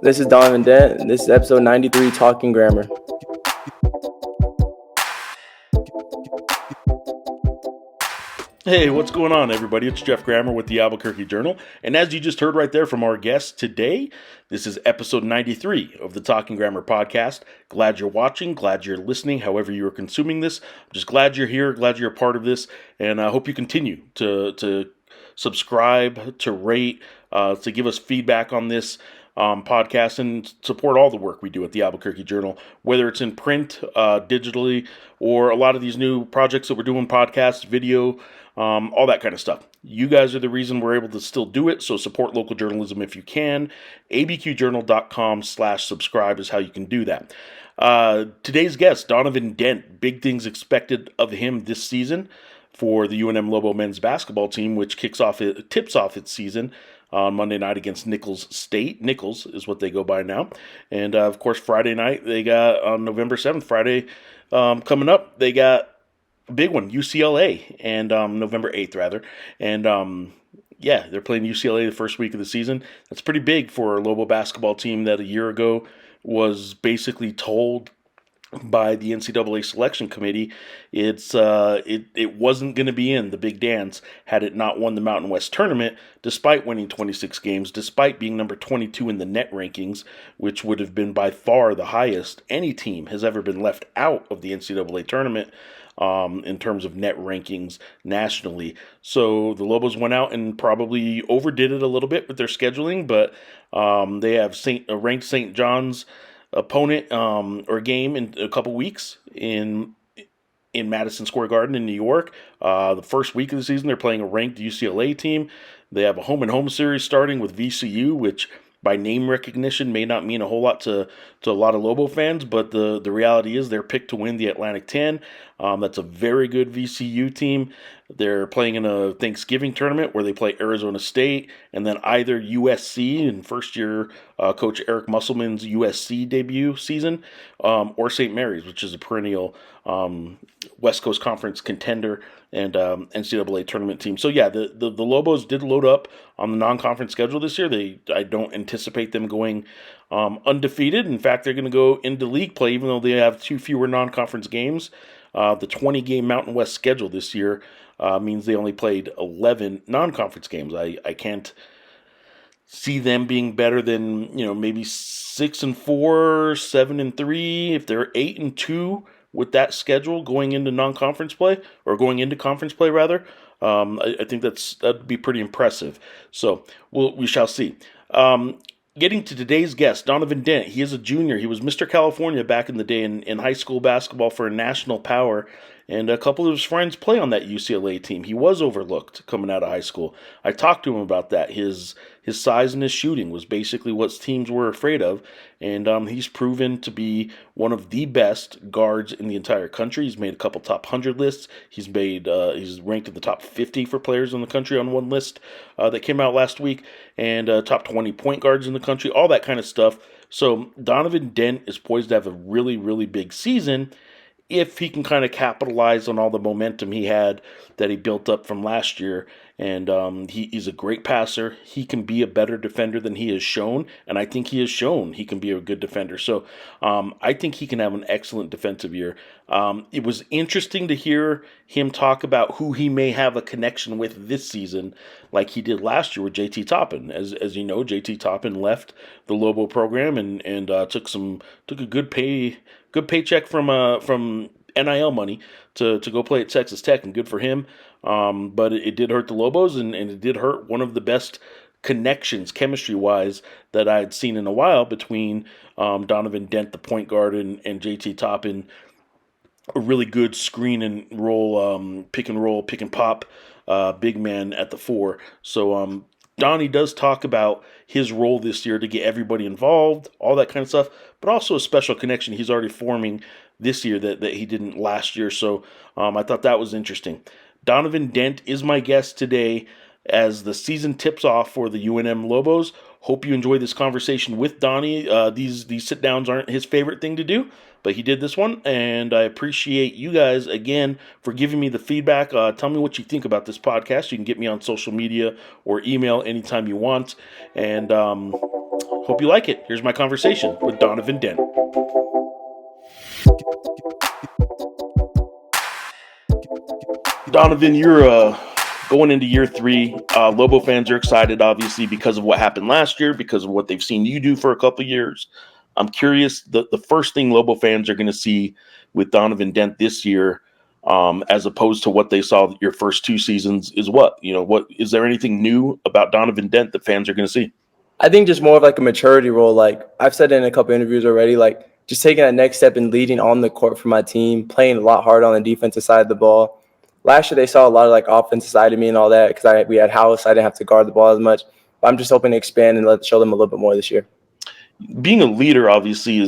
This is Donovan Dent, and this is episode 93, Talking Grammar. Hey, what's going on, everybody? It's Jeff Grammer with the Albuquerque Journal, and as you just heard right there from our guest today, this is episode 93 of the Talking Grammar podcast. Glad you're watching, glad you're listening, however you are consuming this. I'm just glad you're here, glad you're a part of this, and I hope you continue to subscribe, to rate, to give us feedback on this podcast and support all the work we do at the Albuquerque Journal, whether it's in print, digitally, or a lot of these new projects that we're doing, podcasts, video, all that kind of stuff. You guys are the reason we're able to still do it, so support local journalism if you can. abqjournal.com/subscribe is how you can do that. Today's guest, Donovan Dent, big things expected of him this season for the UNM Lobo men's basketball team, which tips off its season on Monday night against Nichols State. Nichols is what they go by now. And, of course, Friday night, they got on November 7th, Friday coming up, they got a big one, UCLA, and November 8th, rather. And, they're playing UCLA the first week of the season. That's pretty big for a Lobo basketball team that a year ago was basically told by the NCAA selection committee it wasn't going to be in the big dance had it not won the Mountain West tournament, despite winning 26 games, despite being number 22 in the net rankings, which would have been by far the highest any team has ever been left out of the NCAA tournament in terms of net rankings nationally. So the Lobos went out and probably overdid it a little bit with their scheduling, but they have ranked St. John's opponent or game in a couple weeks in Madison Square Garden in New York. The first week of the season, they're playing a ranked UCLA team. They have a home-and-home series starting with VCU, which by name recognition may not mean a whole lot to a lot of Lobo fans, but the reality is they're picked to win the Atlantic 10. That's a very good VCU team. They're playing in a Thanksgiving tournament where they play Arizona State, and then either USC in first-year Coach Eric Musselman's USC debut season, or St. Mary's, which is a perennial West Coast Conference contender and NCAA tournament team. So yeah, the Lobos did load up on the non-conference schedule this year. I don't anticipate them going undefeated. In fact, they're going to go into league play, even though they have 2 fewer non-conference games. The 20-game Mountain West schedule this year means they only played 11 non-conference games. I can't see them being better than maybe 6-4, 7-3. If they're 8-2 with that schedule going into non-conference play, or going into conference play rather, I think that'd be pretty impressive. So we shall see. Getting to today's guest, Donovan Dent. He is a junior. He was Mr. California back in the day in high school basketball for a national power, and a couple of his friends play on that UCLA team. He was overlooked coming out of high school. I talked to him about that. His size and his shooting was basically what teams were afraid of, and he's proven to be one of the best guards in the entire country. He's made a couple top 100 lists. He's ranked in the top 50 for players in the country on one list that came out last week, and top 20 point guards in the country, all that kind of stuff. So Donovan Dent is poised to have a really, really big season if he can kind of capitalize on all the momentum he had that he built up from last year. And he's a great passer. He can be a better defender than he has shown, and I think he has shown he can be a good defender. So I think he can have an excellent defensive year. It was interesting to hear him talk about who he may have a connection with this season, like he did last year with JT Toppin. As you know, JT Toppin left the Lobo program and took a good paycheck from NIL money to go play at Texas Tech, and good for him. But it did hurt the Lobos, and it did hurt one of the best connections, chemistry-wise, that I had seen in a while between Donovan Dent, the point guard, and JT Toppin. A really good screen and roll, pick and pop, big man at the 4. So Donnie does talk about his role this year to get everybody involved, all that kind of stuff, but also a special connection he's already forming this year that he didn't last year. So I thought that was interesting. Donovan Dent is my guest today as the season tips off for the UNM Lobos. Hope you enjoy this conversation with Donnie. These sit-downs aren't his favorite thing to do, but he did this one, and I appreciate you guys again for giving me the feedback. Tell me what you think about this podcast. You can get me on social media or email anytime you want, and hope you like it. Here's my conversation with Donovan Dent. Donovan, you're going into year 3. Lobo fans are excited, obviously, because of what happened last year, because of what they've seen you do for a couple of years. I'm curious, the first thing Lobo fans are going to see with Donovan Dent this year, as opposed to what they saw your first 2 seasons, is what? What is there anything new about Donovan Dent that fans are going to see? I think just more of like a maturity role. Like I've said in a couple interviews already, like just taking that next step and leading on the court for my team, playing a lot harder on the defensive side of the ball. Last year they saw a lot of like offensive side of me and all that because we had House. I didn't have to guard the ball as much. But I'm just hoping to expand and show them a little bit more this year. Being a leader, obviously,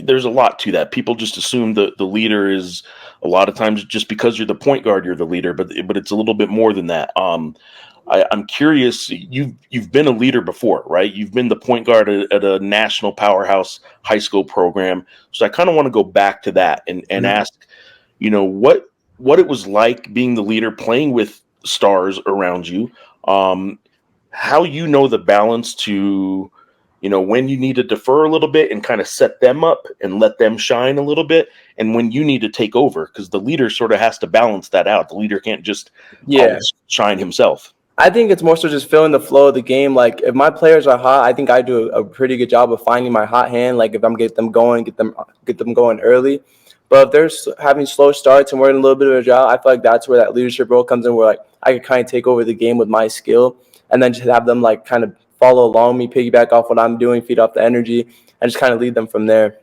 there's a lot to that. People just assume that the leader is a lot of times just because you're the point guard, you're the leader, but it's a little bit more than that. I'm curious. You've been a leader before, right? You've been the point guard at a national powerhouse high school program. So I kind of want to go back to that and ask, what it was like being the leader, playing with stars around you. How the balance to, when you need to defer a little bit and kind of set them up and let them shine a little bit, and when you need to take over, because the leader sort of has to balance that out. The leader can't just always shine himself. I think it's more so just feeling the flow of the game. Like if my players are hot, I think I do a pretty good job of finding my hot hand. Like if I'm get them going early. But if they're having slow starts and we're in a little bit of a drought, I feel like that's where that leadership role comes in, where like I could kind of take over the game with my skill and then just have them like kind of follow along me, piggyback off what I'm doing, feed off the energy, and just kind of lead them from there.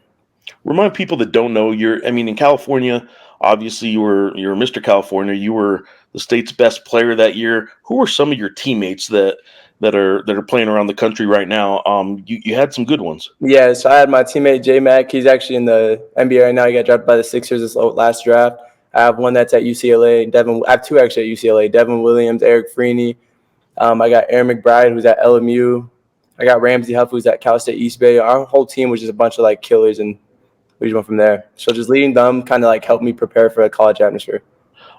Remind people that don't know, in California, obviously you're Mr. California. You were the state's best player that year. Who are some of your teammates that are playing around the country right now? You had some good ones. Yeah, so I had my teammate J Mac. He's actually in the NBA right now. He got drafted by the Sixers this last draft. I have one that's at UCLA. I have 2 actually at UCLA. Devin Williams, Eric Freeney. I got Aaron McBride, who's at LMU. I got Ramsey Huff, who's at Cal State East Bay. Our whole team was just a bunch of like killers, and we just went from there. So just leading them kind of like helped me prepare for a college atmosphere.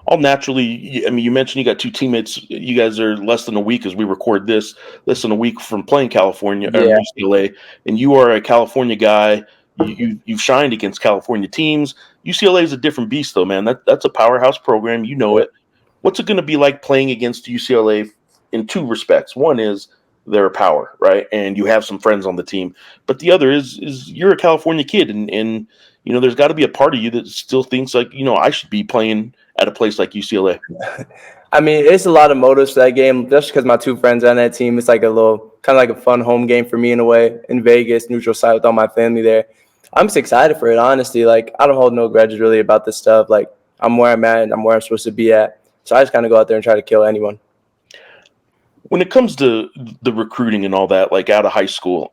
All naturally, you mentioned you got 2 teammates. You guys are less than a week as we record this, less than a week from playing California or UCLA, and you are a California guy. You've shined against California teams. UCLA is a different beast, though, man. That's a powerhouse program. You know it. What's it going to be like playing against UCLA in 2 respects? One is they're a power, right? And you have some friends on the team. But the other is you're a California kid, and there's got to be a part of you that still thinks like, I should be playing at a place like UCLA. I mean, it's a lot of motives for that game, just because my 2 friends on that team. It's like a little kind of like a fun home game for me in a way, in Vegas, neutral site with all my family there. I'm just excited for it, honestly. Like, I don't hold no grudges really about this stuff. Like, I'm where I'm at, and I'm where I'm supposed to be at. So I just kind of go out there and try to kill anyone. When it comes to the recruiting and all that, like out of high school,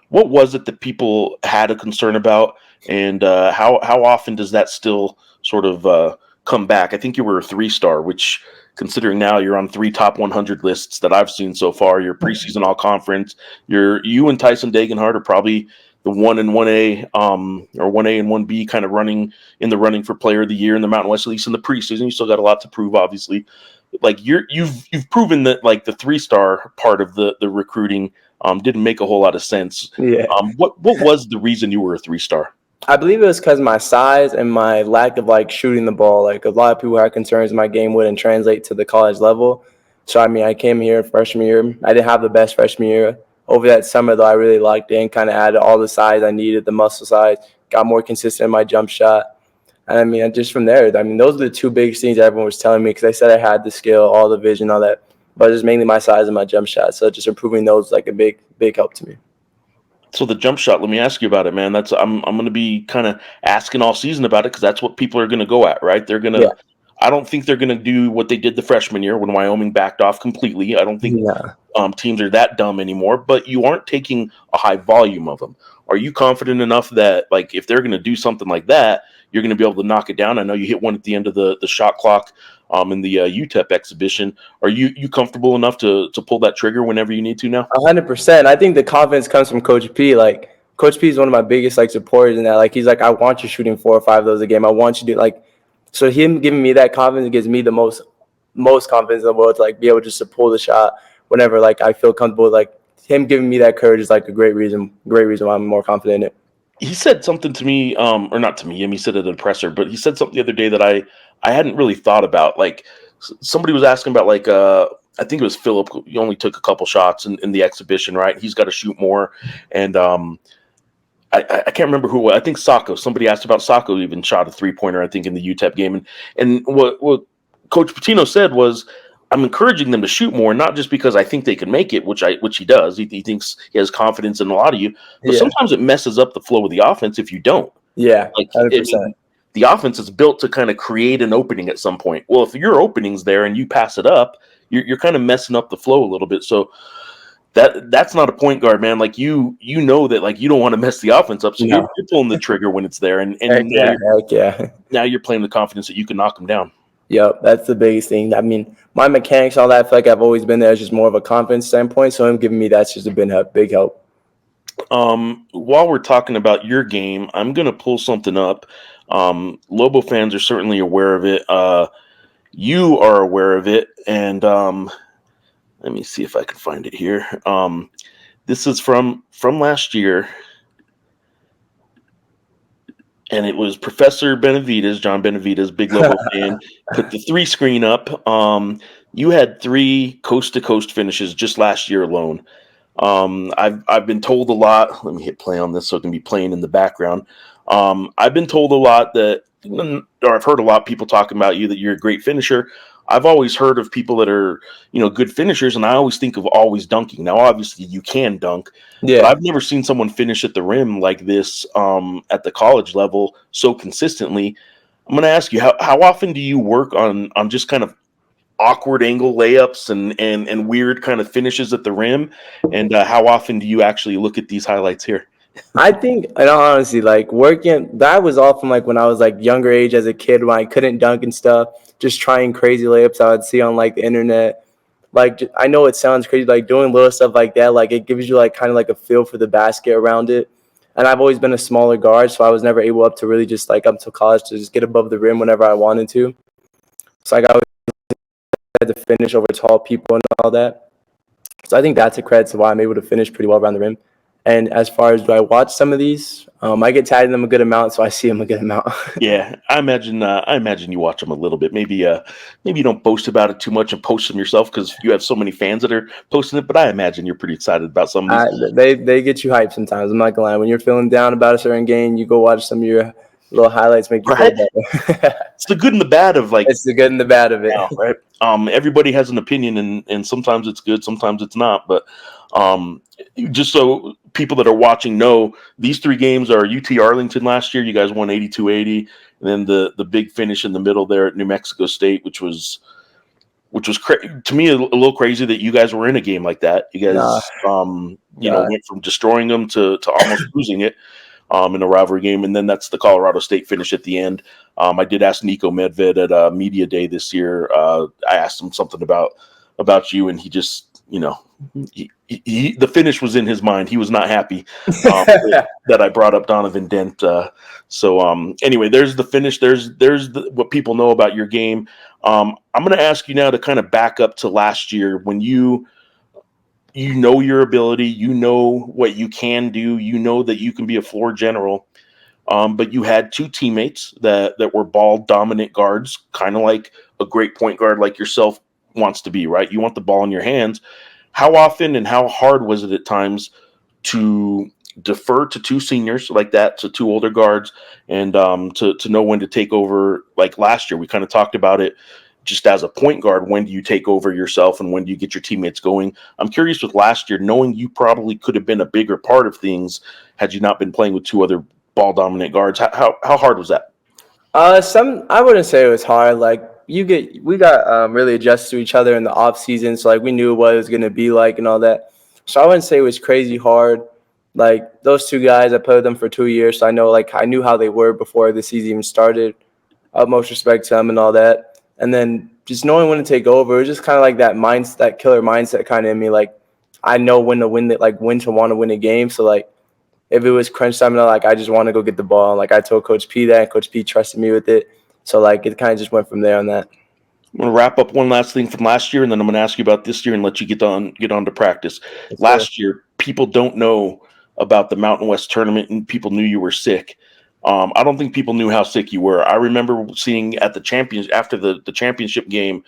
what was it that people had a concern about, and how often does that still sort of come back? I think you were a 3-star, which, considering now you're on 3 top 100 lists that I've seen so far, your preseason all conference, you and Tyson Degenhardt are probably the 1 and 1A, or 1A and 1B kind of running for player of the year in the Mountain West, at least in the preseason. You still got a lot to prove, obviously. Like you've proven that like the 3-star part of the recruiting didn't make a whole lot of sense. Yeah. What was the reason you were a 3-star? I believe it was because my size and my lack of like shooting the ball. Like a lot of people had concerns my game wouldn't translate to the college level. So I came here freshman year. I didn't have the best freshman year. Over that summer though, I really locked in, kind of added all the size I needed, the muscle size, got more consistent in my jump shot. And just from there, those are the 2 biggest things everyone was telling me, because they said I had the skill, all the vision, all that. But it's mainly my size and my jump shot. So just improving those like a big help to me. So the jump shot, let me ask you about it, man. I'm going to be kind of asking all season about it, because that's what people are going to go at, right? They're going to. Yeah. I don't think they're going to do what they did the freshman year when Wyoming backed off completely. I don't think teams are that dumb anymore. But you aren't taking a high volume of them. Are you confident enough that, like, if they're going to do something like that, you're going to be able to knock it down? I know you hit one at the end of the shot clock in the UTEP exhibition. Are you comfortable enough to pull that trigger whenever you need to now? 100%. I think the confidence comes from Coach P. Like, Coach P is one of my biggest like supporters in that. Like he's like, I want you shooting 4 or 5 of those a game. I want you to like. So him giving me that confidence gives me the most confidence in the world to like be able just to pull the shot whenever like I feel comfortable. Like him giving me that courage is like a great reason why I'm more confident in it. He said something to me, or not to me. I mean, he said it at a presser, but he said something the other day that I hadn't really thought about. Like somebody was asking about like I think it was Philip. He only took a couple shots in the exhibition, right? He's got to shoot more, and I can't remember who it was. I think Sacco. Somebody asked about Sacco even shot a 3-pointer, I think, in the UTEP game. And what Coach Patino said was, I'm encouraging them to shoot more, not just because I think they can make it, which he does. He thinks he has confidence in a lot of you, but Yeah. sometimes it messes up the flow of the offense if you don't. Yeah. Like, I 100%. mean, the offense is built to kind of create an opening at some point. Well, if your opening's there and you pass it up, you're kind of messing up the flow a little bit. So that's not a point guard, man. Like you know that like you don't want to mess the offense up, so No. you're pulling the trigger when it's there, and Heck yeah. Heck yeah. now you're playing the confidence that you can knock them down. Yep, that's the biggest thing. I mean, my mechanics, all that, I feel like I've always been there. It's just more of a confidence standpoint. So him giving me that's just a big help. While we're talking about your game, I'm gonna pull something up. Lobo fans are certainly aware of it. You are aware of it, and let me see if I can find it here. This is from last year, and it was Professor Benavides, John Benavides, big Lobo fan, put the 3 screen up. You had 3 coast to coast finishes just last year alone. I've been told a lot. Let me hit play on this so it can be playing in the background. I've been told a lot that, or I've heard a lot of people talking about you that you're a great finisher. I've always heard of people that are, good finishers, and I always think of always dunking. Now, obviously, you can dunk, but Yeah. I've never seen someone finish at the rim like this at the college level so consistently. I'm going to ask you, how often do you work on just kind of awkward angle layups and weird kind of finishes at the rim, and how often do you actually look at these highlights here? I think, in all honesty, like working, that was all from like when I was like younger age as a kid when I couldn't dunk and stuff, just trying crazy layups I would see on like the internet. Like, I know it sounds crazy, like doing little stuff like that, like it gives you like kind of like a feel for the basket around it. And I've always been a smaller guard, so I was never able up to really just like up to college to just get above the rim whenever I wanted to. So like I always had to finish over tall people and all that. So I think that's a credit to why I'm able to finish pretty well around the rim. And as far as do I watch some of these, I get tagged in them a good amount, so I see them a good amount. Yeah, I imagine you watch them a little bit. Maybe you don't boast about it too much and post them yourself because you have so many fans that are posting it. But I imagine you're pretty excited about some of these. They get you hyped sometimes. I'm not gonna lie. When you're feeling down about a certain game, you go watch some of your little highlights, make you feel Right? better. It's the good and the bad of like, It's the good and the bad of it. right? Everybody has an opinion, and sometimes it's good, sometimes it's not. But just so people that are watching know, these 3 games are UT Arlington last year. You guys won 82-80, and then the big finish in the middle there at New Mexico State, which was to me a little crazy that you guys were in a game like that. You guys, went from destroying them to almost losing it. In a rivalry game, and then that's the Colorado State finish at the end. I did ask Nico Medved at Media Day this year. I asked him something about you, and he just, the finish was in his mind. He was not happy that I brought up Donovan Dent. Anyway, there's the finish. There's what people know about your game. I'm going to ask you now to kind of back up to last year when you know your ability, you know what you can do, you know that you can be a floor general. But you had 2 teammates that were ball dominant guards, kind of like a great point guard like yourself wants to be, right? You want the ball in your hands. How often and how hard was it at times to defer to 2 seniors like that, to 2 older guards, and to know when to take over? Like last year, we kind of talked about it. Just as a point guard, when do you take over yourself and when do you get your teammates going? I'm curious with last year, knowing you probably could have been a bigger part of things had you not been playing with 2 other ball dominant guards. How hard was that? I wouldn't say it was hard. Like we got really adjusted to each other in the off season, so like we knew what it was gonna be like and all that. So I wouldn't say it was crazy hard. Like those 2 guys, I played with them for 2 years, so I knew how they were before the season even started. Utmost respect to them and all that. And then just knowing when to take over, it was just kind of like that killer mindset kind of in me. Like I know when to win it, like when to want to win a game. So like if it was crunch time, like I just want to go get the ball. And, like I told Coach P that, and Coach P trusted me with it. So like it kind of just went from there on that. I'm going to wrap up one last thing from last year, and then I'm going to ask you about this year and let you get on to practice. Yes, sir. Last year, people don't know about the Mountain West tournament, and people knew you were sick. I don't think people knew how sick you were. I remember seeing at the after the championship game,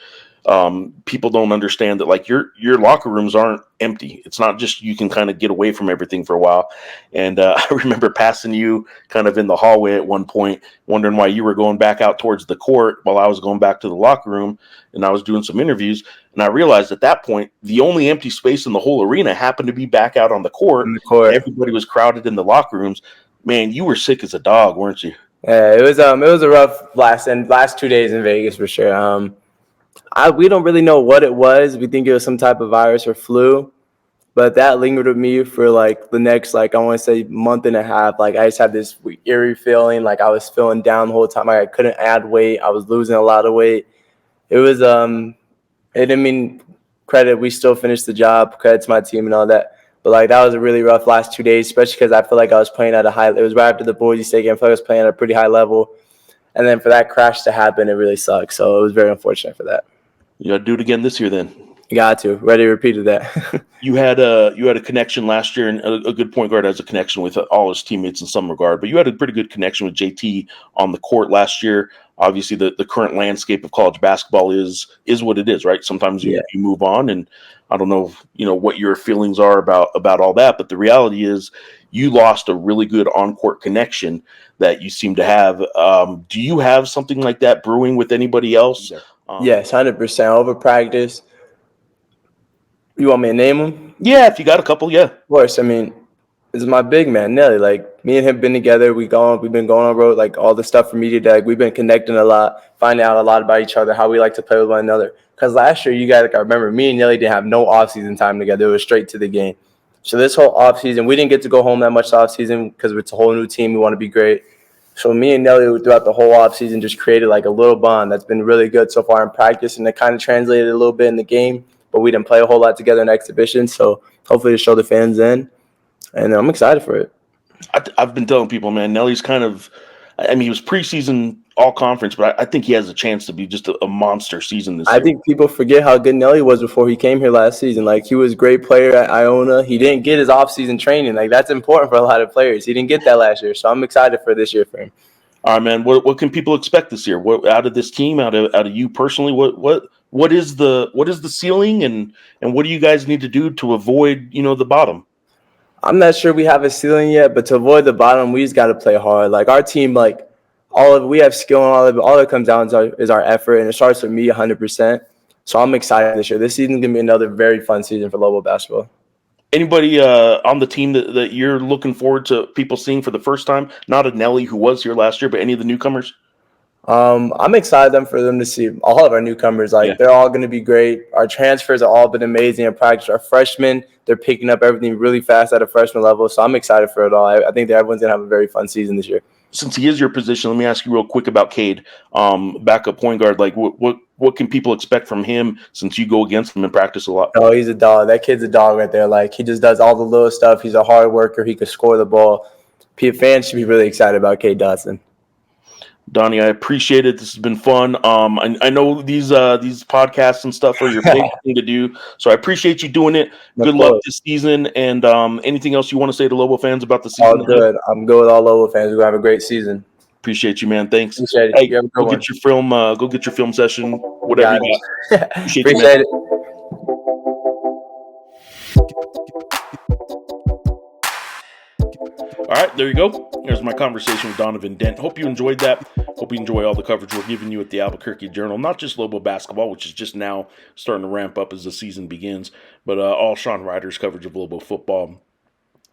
people don't understand that like your locker rooms aren't empty. It's not just you can kind of get away from everything for a while. And I remember passing you kind of in the hallway at one point, wondering why you were going back out towards the court while I was going back to the locker room, and I was doing some interviews. And I realized at that point the only empty space in the whole arena happened to be back out on the court, On the and court. everybody was crowded in the locker rooms. Man, you were sick as a dog, weren't you? Yeah, it was a rough last 2 days in Vegas for sure. We don't really know what it was. We think it was some type of virus or flu, but that lingered with me for like the next like I want to say month and a half. Like I just had this eerie feeling, like I was feeling down the whole time. Like I couldn't add weight. I was losing a lot of weight. It was it didn't mean credit. We still finished the job. Credit to my team and all that. But like that was a really rough last 2 days, especially because I feel like I was playing at a high. It was right after the Boise State game. I feel like I was playing at a pretty high level, and then for that crash to happen, it really sucked. So it was very unfortunate for that. You got to do it again this year, then. You got to ready to repeat that. You had a connection last year, and a good point guard has a connection with all his teammates in some regard. But you had a pretty good connection with JT on the court last year. Obviously, the current landscape of college basketball is what it is, right? Sometimes you, Yeah. you move on, and I don't know, what your feelings are about all that. But the reality is, you lost a really good on court connection that you seem to have. Do you have something like that brewing with anybody else? Yes, 100% over practice. You want me to name them? Yeah, if you got a couple, yeah. Of course. I mean, this is my big man, Nelly. Like me and him been together. We've been going on road, like all the stuff for media day. Like, we've been connecting a lot, finding out a lot about each other, how we like to play with one another. Because last year, you guys, like, I remember me and Nelly didn't have no off-season time together. It was straight to the game. So this whole off-season, we didn't get to go home that much off-season because it's a whole new team. We want to be great. So me and Nelly throughout the whole offseason just created like a little bond that's been really good so far in practice, and it kind of translated a little bit in the game, but we didn't play a whole lot together in exhibition. So hopefully to show the fans in, and I'm excited for it. I've been telling people, man, Nelly's kind of, I mean, he was preseason all conference, but I think he has a chance to be just a monster season this I year. think people forget how good Nelly was before he came here last season. Like, he was a great player at Iona. He didn't get his offseason training. Like, that's important for a lot of players. He didn't get that last year, so I'm excited for this year for him. All right, man. What can people expect this year? What out of this team, out of you personally? What is the ceiling, and what do you guys need to do to avoid the bottom? I'm not sure we have a ceiling yet, but to avoid the bottom, we just got to play hard. Like, our team, like we have skill and all of it. All that comes down to is our effort, and it starts with me 100%. So I'm excited this year. This season's gonna be another very fun season for Lobo basketball. Anybody on the team that you're looking forward to people seeing for the first time? Not a Nelly who was here last year, but any of the newcomers? I'm excited for them to see all of our newcomers. Like, they're all going to be great. Our transfers have all been amazing in practice. Our freshmen, they're picking up everything really fast at a freshman level. So I'm excited for it all. I think that everyone's going to have a very fun season this year. Since he is your position, let me ask you real quick about Cade, backup point guard. Like, what can people expect from him since you go against him in practice a lot? Oh, he's a dog. That kid's a dog right there. Like, he just does all the little stuff. He's a hard worker. He could score the ball. Fans should be really excited about Cade Dotson. Donnie, I appreciate it. This has been fun. I know these podcasts and stuff are your favorite thing to do, so I appreciate you doing it. Good luck this season, and anything else you want to say to Lobo fans about the season? All good. I'm good with all Lobo fans. We're gonna have a great season. Appreciate you, man. Thanks. Appreciate it. Hey, You have a good one. get your film. Go get your film session. Whatever you got. Appreciate you, man. Appreciate it. All right, there you go. There's my conversation with Donovan Dent. Hope you enjoyed that. Hope you enjoy all the coverage we're giving you at the Albuquerque Journal. Not just Lobo basketball, which is just now starting to ramp up as the season begins, but all Sean Ryder's coverage of Lobo football.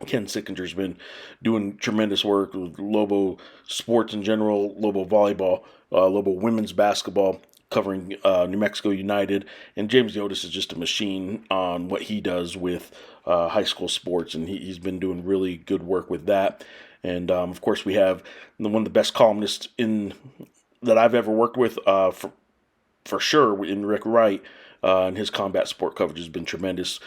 Ken Sickinger's been doing tremendous work with Lobo sports in general, Lobo volleyball, Lobo women's basketball, covering New Mexico United. And James Yotis is just a machine on what he does with high school sports, and he's been doing really good work with that. And, of course, we have one of the best columnists that I've ever worked with, for sure, in Rick Wright, and his combat sport coverage has been tremendous.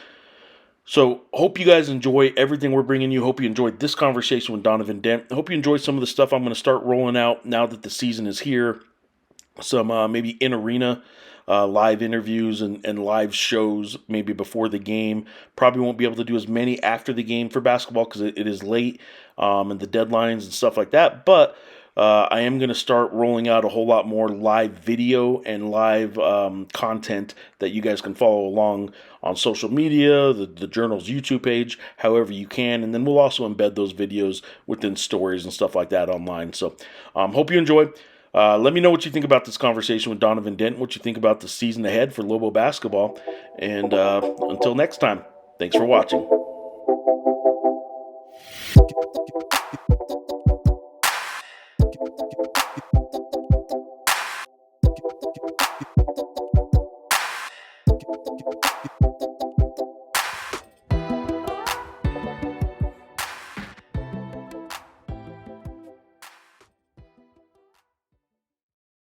So, hope you guys enjoy everything we're bringing you. Hope you enjoyed this conversation with Donovan Dent. Hope you enjoyed some of the stuff I'm going to start rolling out now that the season is here. Some maybe in arena live interviews and live shows maybe before the game. Probably won't be able to do as many after the game for basketball because it is late and the deadlines and stuff like that. But I am going to start rolling out a whole lot more live video and live content that you guys can follow along on social media, the journal's YouTube page, however you can. And then we'll also embed those videos within stories and stuff like that online. So hope you enjoy. Let me know what you think about this conversation with Donovan Dent, what you think about the season ahead for Lobo basketball. And until next time, thanks for watching.